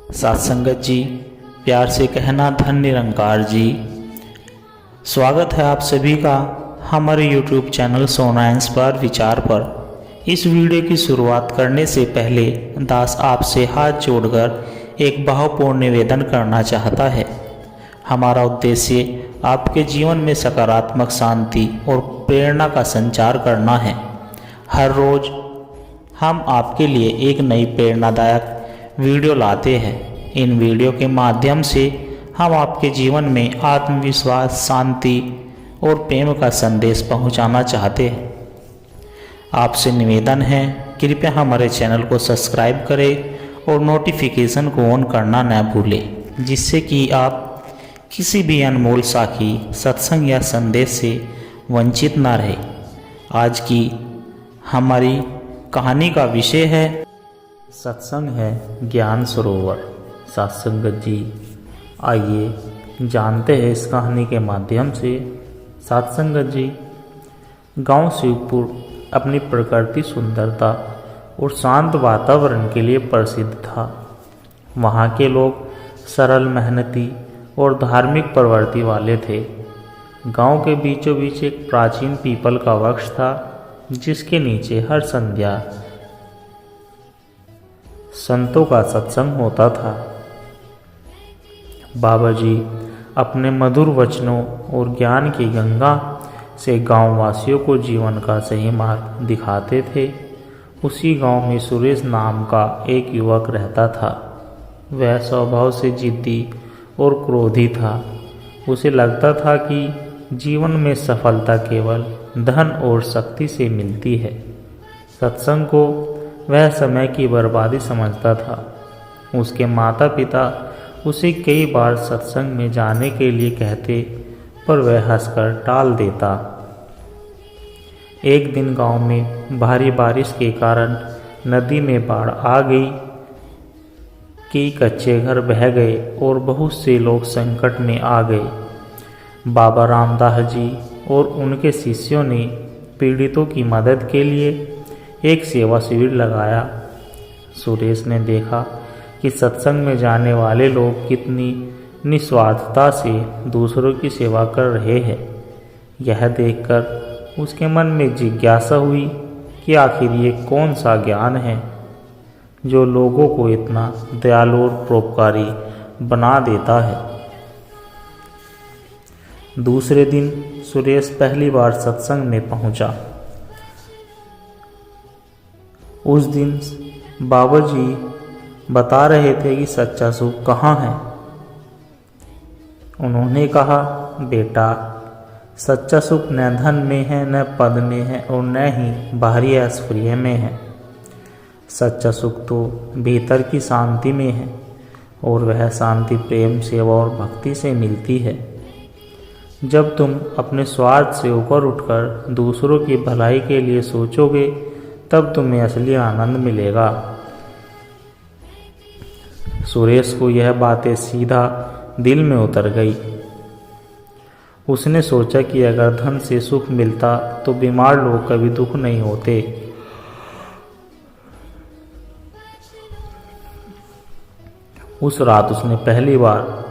साथ संगत जी, प्यार से कहना धन निरंकार जी। स्वागत है आप सभी का हमारे YouTube चैनल सोना इंस्पायर विचार पर। इस वीडियो की शुरुआत करने से पहले दास आपसे हाथ जोड़कर एक भावपूर्ण निवेदन करना चाहता है। हमारा उद्देश्य आपके जीवन में सकारात्मक शांति और प्रेरणा का संचार करना है। हर रोज हम आपके लिए एक नई प्रेरणादायक वीडियो लाते हैं। इन वीडियो के माध्यम से हम आपके जीवन में आत्मविश्वास, शांति और प्रेम का संदेश पहुंचाना चाहते हैं। आपसे निवेदन है, कृपया हमारे चैनल को सब्सक्राइब करें और नोटिफिकेशन को ऑन करना न भूलें, जिससे कि आप किसी भी अनमोल साखी, सत्संग या संदेश से वंचित न रहे। आज की हमारी कहानी का विषय है सत्संग है ज्ञान सरोवर। सत्संगत जी, आइए जानते हैं इस कहानी के माध्यम से। सत्संगत जी, गांव शिवपुर अपनी प्रकृति सुंदरता और शांत वातावरण के लिए प्रसिद्ध था। वहाँ के लोग सरल, मेहनती और धार्मिक प्रवृत्ति वाले थे। गांव के बीचों बीच एक प्राचीन पीपल का वृक्ष था, जिसके नीचे हर संध्या संतों का सत्संग होता था। बाबा जी अपने मधुर वचनों और ज्ञान की गंगा से गांव वासियों को जीवन का सही मार्ग दिखाते थे। उसी गांव में सुरेश नाम का एक युवक रहता था। वह स्वभाव से जिद्दी और क्रोधी था। उसे लगता था कि जीवन में सफलता केवल धन और शक्ति से मिलती है। सत्संग को वह समय की बर्बादी समझता था। उसके माता पिता उसे कई बार सत्संग में जाने के लिए कहते, पर वह हंसकर टाल देता। एक दिन गांव में भारी बारिश के कारण नदी में बाढ़ आ गई। कई कच्चे घर बह गए और बहुत से लोग संकट में आ गए। बाबा रामदास जी और उनके शिष्यों ने पीड़ितों की मदद के लिए एक सेवा शिविर लगाया। सुरेश ने देखा कि सत्संग में जाने वाले लोग कितनी निस्वार्थता से दूसरों की सेवा कर रहे हैं। यह देखकर उसके मन में जिज्ञासा हुई कि आखिर ये कौन सा ज्ञान है जो लोगों को इतना दयालु और परोपकारी बना देता है। दूसरे दिन सुरेश पहली बार सत्संग में पहुंचा। उस दिन बाबा जी बता रहे थे कि सच्चा सुख कहाँ है। उन्होंने कहा, बेटा, सच्चा सुख न धन में है, न पद में है और न ही बाहरी ऐश्वर्य में है। सच्चा सुख तो भीतर की शांति में है, और वह शांति प्रेम, सेवा और भक्ति से मिलती है। जब तुम अपने स्वार्थ से ऊपर उठकर दूसरों की भलाई के लिए सोचोगे, तब तुम्हें असली आनंद मिलेगा। सुरेश को यह बातें सीधा दिल में उतर गई। उसने सोचा कि अगर धन से सुख मिलता तो बीमार लोग कभी दुख नहीं होते। उस रात उसने पहली बार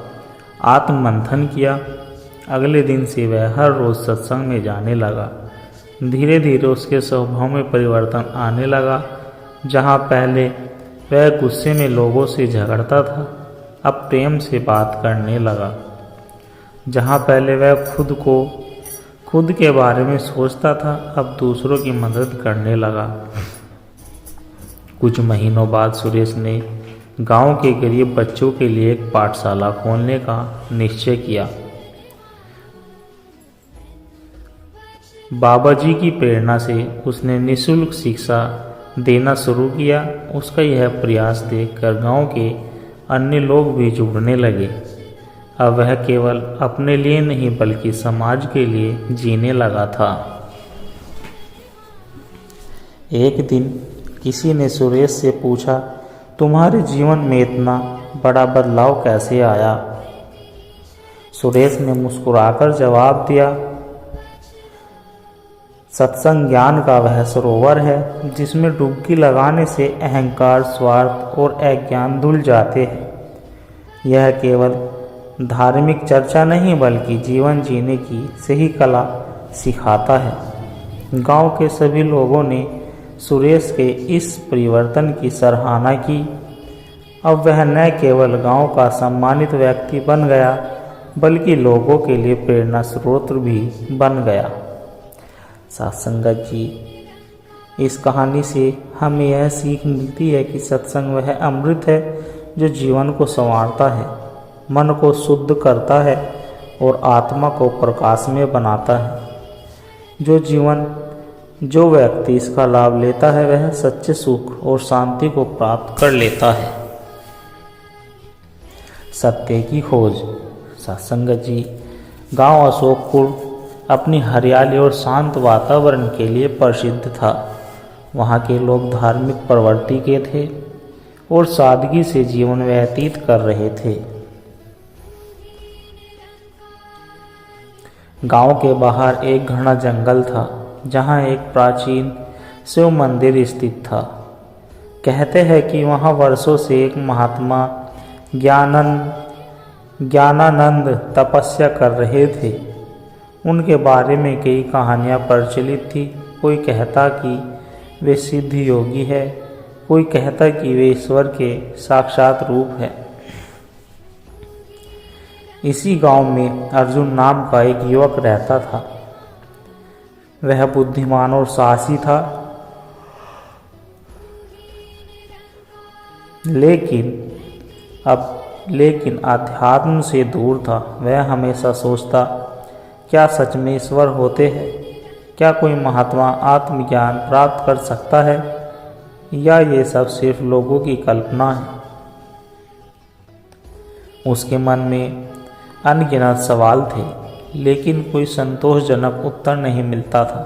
आत्ममंथन किया। अगले दिन से वह हर रोज सत्संग में जाने लगा। धीरे धीरे उसके स्वभाव में परिवर्तन आने लगा। जहाँ पहले वह गुस्से में लोगों से झगड़ता था, अब प्रेम से बात करने लगा। जहाँ पहले वह खुद के बारे में सोचता था, अब दूसरों की मदद करने लगा। कुछ महीनों बाद सुरेश ने गांव के गरीब बच्चों के लिए एक पाठशाला खोलने का निश्चय किया। बाबा जी की प्रेरणा से उसने निःशुल्क शिक्षा देना शुरू किया। उसका यह प्रयास देखकर गांव के अन्य लोग भी जुड़ने लगे। अब वह केवल अपने लिए नहीं बल्कि समाज के लिए जीने लगा था। एक दिन किसी ने सुरेश से पूछा, तुम्हारे जीवन में इतना बड़ा बदलाव कैसे आया? सुरेश ने मुस्कुराकर जवाब दिया, सत्संग ज्ञान का वह सरोवर है जिसमें डुबकी लगाने से अहंकार, स्वार्थ और अज्ञान धुल जाते हैं। यह केवल धार्मिक चर्चा नहीं बल्कि जीवन जीने की सही कला सिखाता है। गांव के सभी लोगों ने सुरेश के इस परिवर्तन की सराहना की। अब वह न केवल गांव का सम्मानित व्यक्ति बन गया बल्कि लोगों के लिए प्रेरणा स्रोत भी बन गया। साथ संगत जी, इस कहानी से हमें यह सीख मिलती है कि सत्संग वह अमृत है जो जीवन को संवारता है, मन को शुद्ध करता है और आत्मा को प्रकाश में बनाता है। जो व्यक्ति इसका लाभ लेता है वह सच्चे सुख और शांति को प्राप्त कर लेता है। सत्य की खोज। सत्संगत जी, गांव अशोकपुर अपनी हरियाली और शांत वातावरण के लिए प्रसिद्ध था। वहाँ के लोग धार्मिक प्रवृत्ति के थे और सादगी से जीवन व्यतीत कर रहे थे। गांव के बाहर एक घना जंगल था जहाँ एक प्राचीन शिव मंदिर स्थित था। कहते हैं कि वहाँ वर्षों से एक महात्मा ज्ञानानंद तपस्या कर रहे थे। उनके बारे में कई कहानियाँ प्रचलित थी। कोई कहता कि वे सिद्ध योगी है, कोई कहता कि वे ईश्वर के साक्षात रूप है। इसी गांव में अर्जुन नाम का एक युवक रहता था। वह बुद्धिमान और साहसी था, लेकिन अध्यात्म से दूर था। वह हमेशा सोचता, क्या सच में ईश्वर होते हैं? क्या कोई महात्मा आत्मज्ञान प्राप्त कर सकता है या ये सब सिर्फ लोगों की कल्पना है? उसके मन में अनगिनत सवाल थे, लेकिन कोई संतोषजनक उत्तर नहीं मिलता था।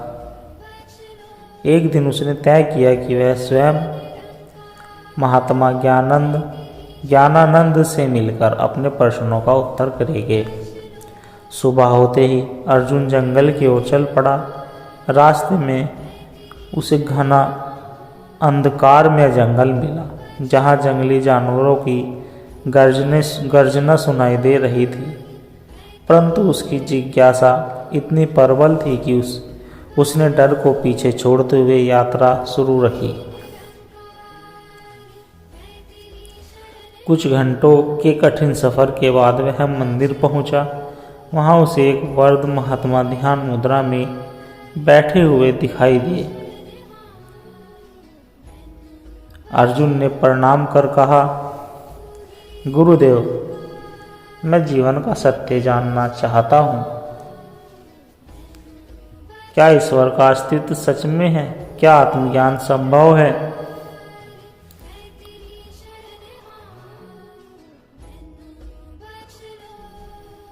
एक दिन उसने तय किया कि वह स्वयं महात्मा ज्ञानानंद से मिलकर अपने प्रश्नों का उत्तर करेंगे। सुबह होते ही अर्जुन जंगल की ओर चल पड़ा। रास्ते में उसे घना अंधकार में जंगल मिला, जहाँ जंगली जानवरों की गर्जना सुनाई दे रही थी। परंतु उसकी जिज्ञासा इतनी प्रबल थी कि उसने डर को पीछे छोड़ते हुए यात्रा शुरू रखी। कुछ घंटों के कठिन सफर के बाद वह मंदिर पहुंचा। वहां उसे एक वृद्ध महात्मा ध्यान मुद्रा में बैठे हुए दिखाई दिए। अर्जुन ने प्रणाम कर कहा, गुरुदेव, मैं जीवन का सत्य जानना चाहता हूँ। क्या ईश्वर का अस्तित्व सच में है? क्या आत्मज्ञान संभव है?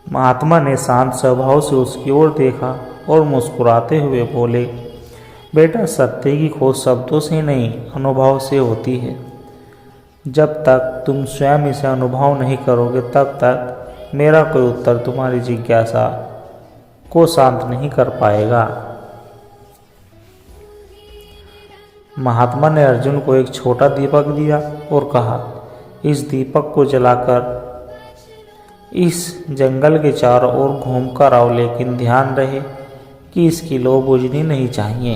महात्मा ने शांत स्वभाव से उसकी ओर देखा और मुस्कुराते हुए बोले, बेटा, सत्य की खोज शब्दों से नहीं, अनुभव से होती है। जब तक तुम स्वयं इसे अनुभव नहीं करोगे तब तक मेरा कोई उत्तर तुम्हारी जिज्ञासा को शांत नहीं कर पाएगा। महात्मा ने अर्जुन को एक छोटा दीपक दिया और कहा, इस दीपक को जलाकर इस जंगल के चारों ओर घूमकर आओ, लेकिन ध्यान रहे कि इसकी लौ बुझनी नहीं चाहिए।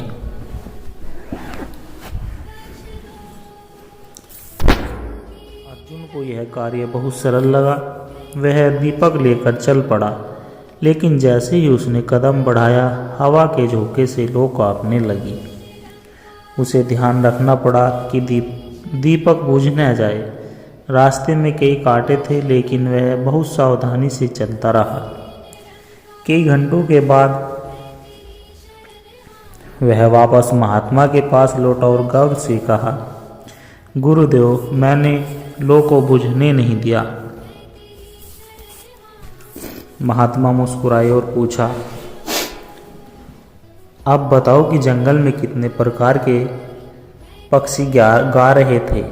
अर्जुन को यह कार्य बहुत सरल लगा। वह दीपक लेकर चल पड़ा, लेकिन जैसे ही उसने कदम बढ़ाया, हवा के झोंके से लौ कांपने लगी। उसे ध्यान रखना पड़ा कि दीपक बुझ न जाए। रास्ते में कई कांटे थे, लेकिन वह बहुत सावधानी से चलता रहा। कई घंटों के बाद वह वापस महात्मा के पास लौटा और गर्व से कहा, गुरुदेव, मैंने लौ को बुझने नहीं दिया। महात्मा मुस्कुराए और पूछा, अब बताओ कि जंगल में कितने प्रकार के पक्षी गा रहे थे?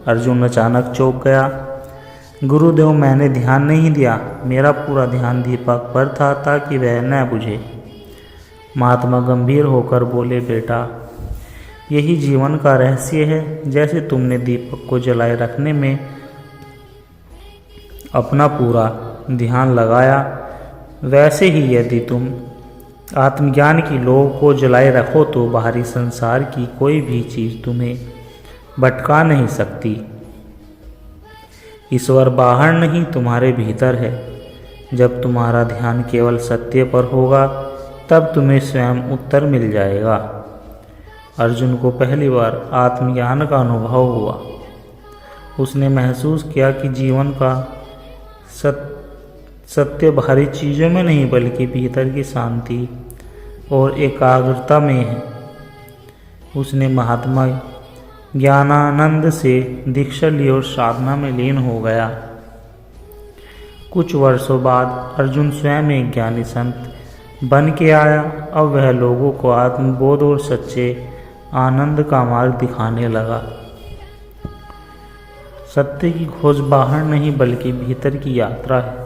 अर्जुन अचानक चौंक गया। गुरुदेव, मैंने ध्यान नहीं दिया। मेरा पूरा ध्यान दीपक पर था ताकि वह न बुझे। महात्मा गंभीर होकर बोले, बेटा, यही जीवन का रहस्य है। जैसे तुमने दीपक को जलाए रखने में अपना पूरा ध्यान लगाया। वैसे ही यदि तुम आत्मज्ञान की लौ को जलाए रखो तो बाहरी संसार की कोई भी चीज़ तुम्हें भटका नहीं सकती। ईश्वर बाहर नहीं, तुम्हारे भीतर है। जब तुम्हारा ध्यान केवल सत्य पर होगा तब तुम्हें स्वयं उत्तर मिल जाएगा। अर्जुन को पहली बार आत्मज्ञान का अनुभव हुआ। उसने महसूस किया कि जीवन का सत्य बाहरी चीज़ों में नहीं बल्कि भीतर की शांति और एकाग्रता में है। उसने महात्मा ज्ञानानंद से दीक्षा ली और साधना में लीन हो गया। कुछ वर्षों बाद अर्जुन स्वयं एक ज्ञानी संत बन के आया। अब वह लोगों को आत्मबोध और सच्चे आनंद का मार्ग दिखाने लगा। सत्य की खोज बाहर नहीं बल्कि भीतर की यात्रा है।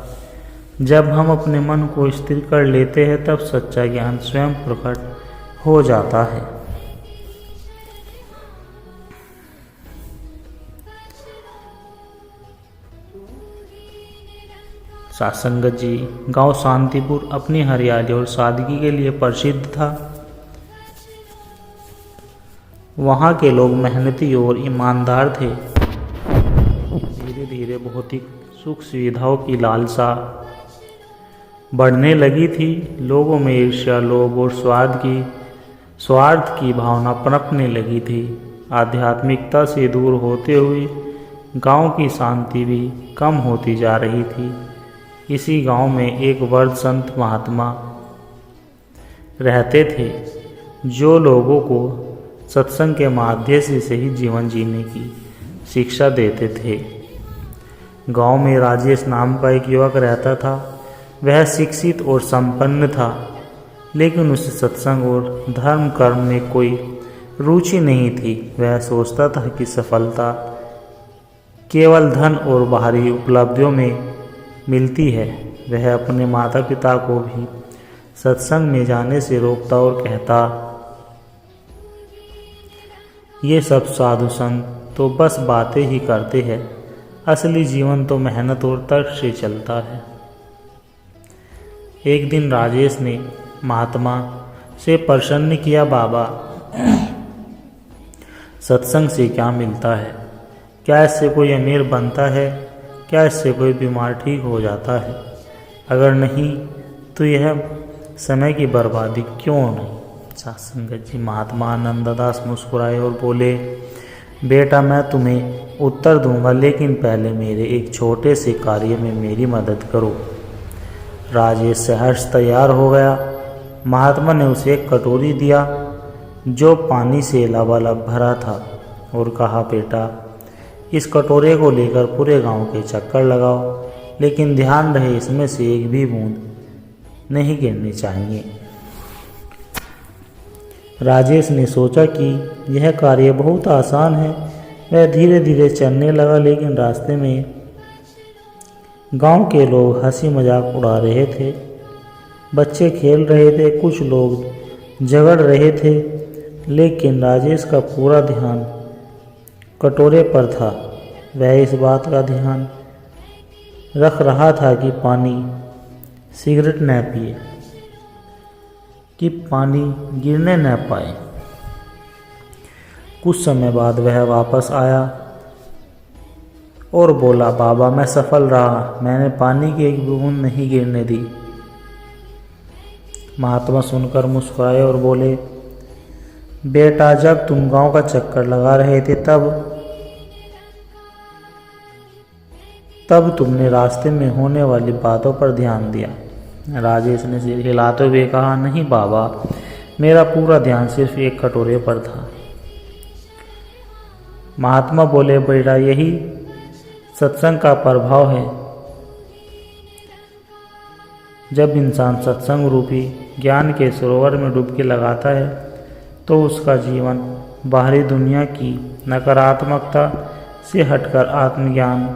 जब हम अपने मन को स्थिर कर लेते हैं तब सच्चा ज्ञान स्वयं प्रकट हो जाता है। सासंगत जी गांव शांतिपुर अपनी हरियाली और सादगी के लिए प्रसिद्ध था। वहाँ के लोग मेहनती और ईमानदार थे। धीरे धीरे भौतिक सुख सुविधाओं की लालसा बढ़ने लगी थी। लोगों में ईर्ष्या, लोभ और स्वार्थ की भावना पनपने लगी थी। आध्यात्मिकता से दूर होते हुए गांव की शांति भी कम होती जा रही थी। इसी गांव में एक वृद्ध संत महात्मा रहते थे जो लोगों को सत्संग के माध्यम से ही जीवन जीने की शिक्षा देते थे। गांव में राजेश नाम का एक युवक रहता था। वह शिक्षित और संपन्न था, लेकिन उसे सत्संग और धर्म कर्म में कोई रुचि नहीं थी। वह सोचता था कि सफलता केवल धन और बाहरी उपलब्धियों में मिलती है। वह अपने माता पिता को भी सत्संग में जाने से रोकता और कहता, ये सब साधु संत तो बस बातें ही करते हैं, असली जीवन तो मेहनत और तर्क से चलता है। एक दिन राजेश ने महात्मा से प्रश्न किया, बाबा सत्संग से क्या मिलता है? क्या इससे कोई अमीर बनता है? क्या इससे कोई बीमार ठीक हो जाता है? अगर नहीं तो यह समय की बर्बादी क्यों नहीं? सत्संगत जी महात्मा आनंददास मुस्कुराए और बोले, बेटा मैं तुम्हें उत्तर दूंगा, लेकिन पहले मेरे एक छोटे से कार्य में मेरी मदद करो। राजेश सहर्ष तैयार हो गया। महात्मा ने उसे एक कटोरी दिया जो पानी से लबालब भरा था और कहा, बेटा इस कटोरे को लेकर पूरे गांव के चक्कर लगाओ, लेकिन ध्यान रहे इसमें से एक भी बूंद नहीं गिरनी चाहिए। राजेश ने सोचा कि यह कार्य बहुत आसान है। वह धीरे धीरे चलने लगा, लेकिन रास्ते में गांव के लोग हंसी मजाक उड़ा रहे थे। बच्चे खेल रहे थे, कुछ लोग झगड़ रहे थे, लेकिन राजेश का पूरा ध्यान कटोरे पर था। वह इस बात का ध्यान रख रहा था कि सिगरेट न पिए, कि पानी गिरने न पाए। कुछ समय बाद वह वापस आया और बोला, बाबा मैं सफल रहा, मैंने पानी की एक बूंद नहीं गिरने दी। महात्मा सुनकर मुस्कुराए और बोले, बेटा जब तुम गांव का चक्कर लगा रहे थे तब तुमने रास्ते में होने वाली बातों पर ध्यान दिया। राजेश ने सिर हिलाते हुए कहा, नहीं बाबा, मेरा पूरा ध्यान सिर्फ एक कटोरे पर था। महात्मा बोले, बेटा यही सत्संग का प्रभाव है। जब इंसान सत्संग रूपी ज्ञान के सरोवर में डुबकी लगाता है तो उसका जीवन बाहरी दुनिया की नकारात्मकता से हटकर आत्मज्ञान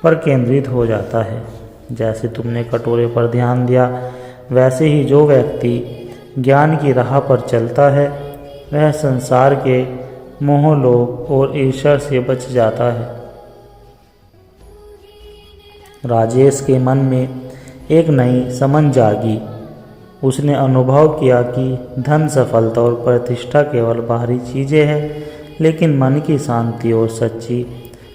पर केंद्रित हो जाता है। जैसे तुमने कटोरे पर ध्यान दिया, वैसे ही जो व्यक्ति ज्ञान की राह पर चलता है वह संसार के मोह, लोभ और ईर्ष्या से बच जाता है। राजेश के मन में एक नई समझ जागी। उसने अनुभव किया कि धन, सफलता और प्रतिष्ठा केवल बाहरी चीज़ें हैं, लेकिन मन की शांति और सच्ची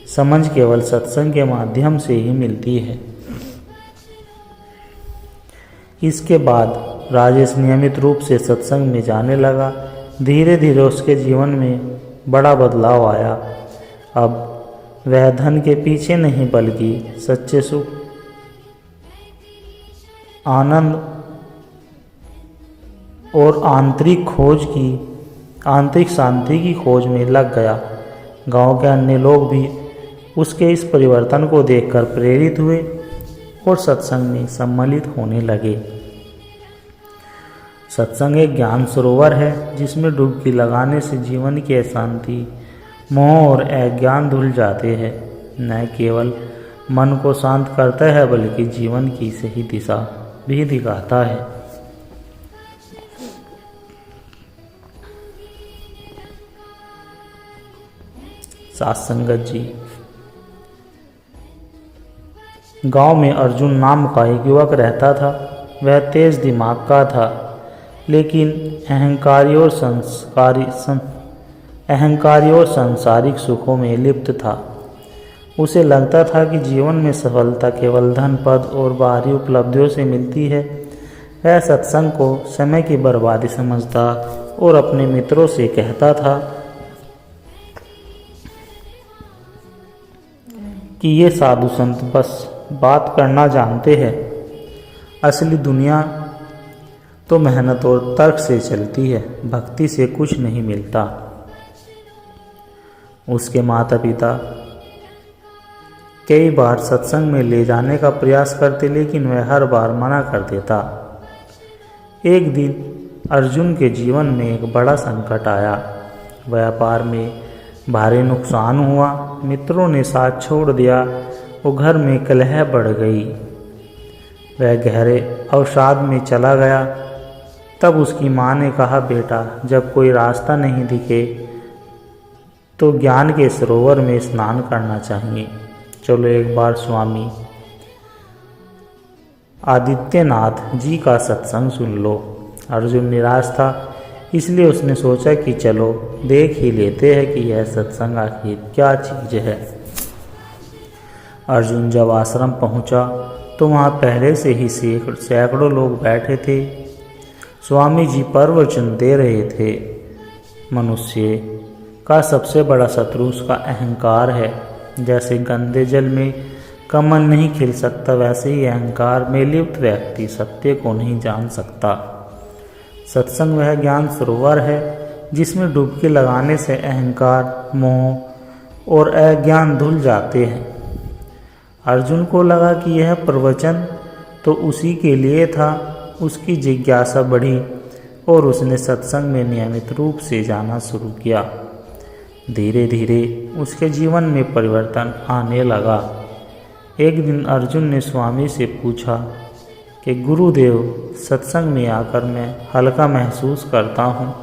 समझ केवल सत्संग के माध्यम से ही मिलती है। इसके बाद राजेश नियमित रूप से सत्संग में जाने लगा। धीरे धीरे उसके जीवन में बड़ा बदलाव आया। अब वह धन के पीछे नहीं बल्कि सच्चे सुख, आनंद और आंतरिक शांति की खोज में लग गया। गांव के अन्य लोग भी उसके इस परिवर्तन को देखकर प्रेरित हुए और सत्संग में सम्मिलित होने लगे। सत्संग एक ज्ञान सरोवर है जिसमें डुबकी लगाने से जीवन की अशांति, मोह और अज्ञान धुल जाते हैं। न केवल मन को शांत करता है बल्कि जीवन की सही दिशा भी दिखाता है। साथ संगत जी, गांव में अर्जुन नाम का एक युवक रहता था। वह तेज दिमाग का था, लेकिन अहंकारी और सांसारिक सुखों में लिप्त था। उसे लगता था कि जीवन में सफलता केवल धन, पद और बाहरी उपलब्धियों से मिलती है। वह सत्संग को समय की बर्बादी समझता और अपने मित्रों से कहता था कि ये साधु संत बस बात करना जानते हैं, असली दुनिया तो मेहनत और तर्क से चलती है, भक्ति से कुछ नहीं मिलता। उसके माता पिता कई बार सत्संग में ले जाने का प्रयास करते, लेकिन वह हर बार मना कर देता। एक दिन अर्जुन के जीवन में एक बड़ा संकट आया। व्यापार में भारी नुकसान हुआ, मित्रों ने साथ छोड़ दिया और घर में कलह बढ़ गई। वह गहरे अवसाद में चला गया। तब उसकी माँ ने कहा, बेटा, जब कोई रास्ता नहीं दिखे तो ज्ञान के सरोवर में स्नान करना चाहिए। चलो एक बार स्वामी आदित्यनाथ जी का सत्संग सुन लो। अर्जुन निराश था, इसलिए उसने सोचा कि चलो देख ही लेते हैं कि यह सत्संग आखिर क्या चीज़ है। अर्जुन जब आश्रम पहुंचा तो वहां पहले से ही सैकड़ों लोग बैठे थे। स्वामी जी प्रवचन दे रहे थे। मनुष्य का सबसे बड़ा शत्रु उसका अहंकार है। जैसे गंदे जल में कमल नहीं खिल सकता, वैसे ही अहंकार में लिप्त व्यक्ति सत्य को नहीं जान सकता। सत्संग वह ज्ञान सरोवर है जिसमें डुबकी लगाने से अहंकार, मोह और अज्ञान धुल जाते हैं। अर्जुन को लगा कि यह प्रवचन तो उसी के लिए था। उसकी जिज्ञासा बढ़ी और उसने सत्संग में नियमित रूप से जाना शुरू किया। धीरे धीरे उसके जीवन में परिवर्तन आने लगा। एक दिन अर्जुन ने स्वामी से पूछा कि गुरुदेव, सत्संग में आकर मैं हल्का महसूस करता हूँ,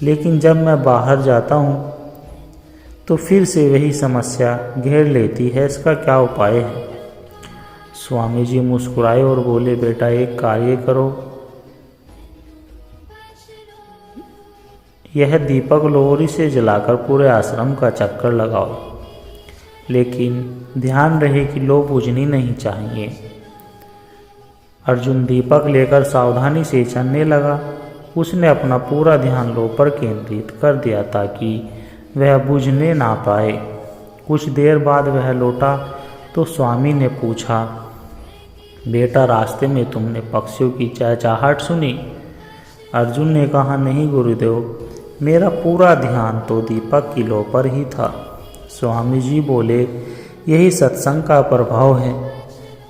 लेकिन जब मैं बाहर जाता हूँ तो फिर से वही समस्या घेर लेती है, इसका क्या उपाय है? स्वामी जी मुस्कुराए और बोले, बेटा, एक कार्य करो, यह दीपक लोहरी से जलाकर पूरे आश्रम का चक्कर लगाओ, लेकिन ध्यान रहे कि लो बुझनी नहीं चाहिए। अर्जुन दीपक लेकर सावधानी से चलने लगा। उसने अपना पूरा ध्यान लो पर केंद्रित कर दिया ताकि वह बुझने ना पाए। कुछ देर बाद वह लौटा तो स्वामी ने पूछा, बेटा, रास्ते में तुमने पक्षियों की चहचहाहट सुनी? अर्जुन ने कहा, नहीं गुरुदेव, मेरा पूरा ध्यान तो दीपक की लो पर ही था। स्वामी जी बोले, यही सत्संग का प्रभाव है।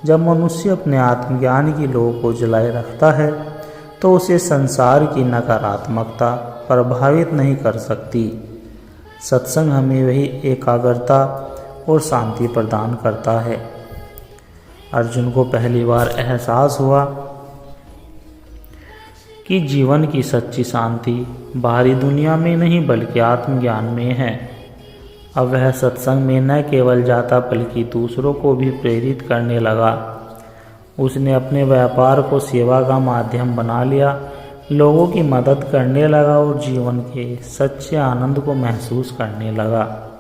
जब मनुष्य अपने आत्मज्ञान की लो को जलाए रखता है तो उसे संसार की नकारात्मकता प्रभावित नहीं कर सकती। सत्संग हमें वही एकाग्रता और शांति प्रदान करता है। अर्जुन को पहली बार एहसास हुआ कि जीवन की सच्ची शांति बाहरी दुनिया में नहीं बल्कि आत्मज्ञान में है। अब वह सत्संग में न केवल जाता बल्कि दूसरों को भी प्रेरित करने लगा। उसने अपने व्यापार को सेवा का माध्यम बना लिया, लोगों की मदद करने लगा और जीवन के सच्चे आनंद को महसूस करने लगा।